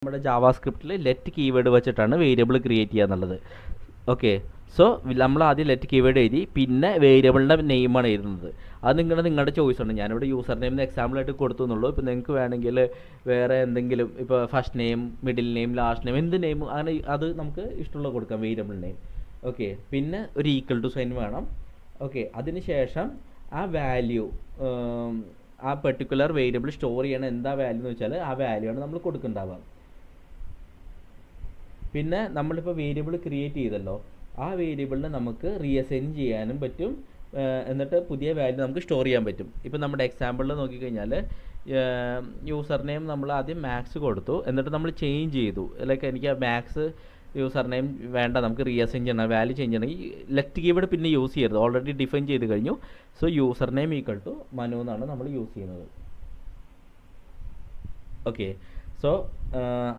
നമ്മുടെ ജാവാസ്ക്രിപ്റ്റിൽ let keyword വെച്ചിട്ടാണ് variable create ചെയ്യുക എന്നുള്ളത്. ഓക്കെ, സോ നമ്മൾ ആദ്യം ലെറ്റ് കീവേഡ് എഴുതി, പിന്നെ വേരിയബിളിൻ്റെ നെയിമാണ് എഴുതുന്നത്. അത് നിങ്ങളുടെ ചോയ്സ് ആണ്. ഞാനിവിടെ യൂസർ നെയിം എക്സാമ്പിളായിട്ട് കൊടുത്തു എന്നുള്ളൂ. ഇപ്പോൾ നിങ്ങൾക്ക് വേണമെങ്കിൽ വേറെ എന്തെങ്കിലും, ഇപ്പോൾ first name, middle name, last name, എന്ത് നെയിം അങ്ങനെ അത് നമുക്ക് ഇഷ്ടമുള്ള കൊടുക്കാം, വേരിയബിൾ നെയിം. ഓക്കെ, പിന്നെ ഒരു ഈക്വൽ ടു സൈൻ വേണം. ഓക്കെ, അതിന് ശേഷം ആ വാല്യൂ, ആ പെർട്ടിക്കുലർ വേരിയബിൾ സ്റ്റോർ ചെയ്യണ എന്താ വാല്യൂ എന്ന് വെച്ചാൽ ആ വാല്യൂ ആണ് നമ്മൾ കൊടുക്കുന്നുണ്ടാവുക. പിന്നെ നമ്മളിപ്പോൾ വേരിയബിൾ ക്രിയേറ്റ് ചെയ്തല്ലോ, ആ വേരിയബിളിനെ നമുക്ക് റീഅസൈൻ ചെയ്യാനും പറ്റും, എന്നിട്ട് പുതിയ വാല്യൂ നമുക്ക് സ്റ്റോർ ചെയ്യാൻ പറ്റും. ഇപ്പോൾ നമ്മുടെ എക്സാമ്പിളിൽ നോക്കിക്കഴിഞ്ഞാൽ യൂസർ നെയിം നമ്മൾ ആദ്യം മാക്സ് കൊടുത്തു, എന്നിട്ട് നമ്മൾ ചേഞ്ച് ചെയ്തു. ലൈക്ക് എനിക്ക് മാക്സ് യൂസർ നെയിം വേണ്ട, നമുക്ക് റീഅസൈൻ ചെയ്യണം, വാല്യൂ ചേഞ്ച് ചെയ്യണമെങ്കിൽ ലെറ്റ് കീവേഡ് പിന്നെ യൂസ് ചെയ്യരുത്, ഓൾറെഡി ഡിഫൈൻ ചെയ്ത് കഴിഞ്ഞു. So user name equal to Manu എന്നാണ് നമ്മൾ യൂസ് ചെയ്യുന്നത്. Okay, so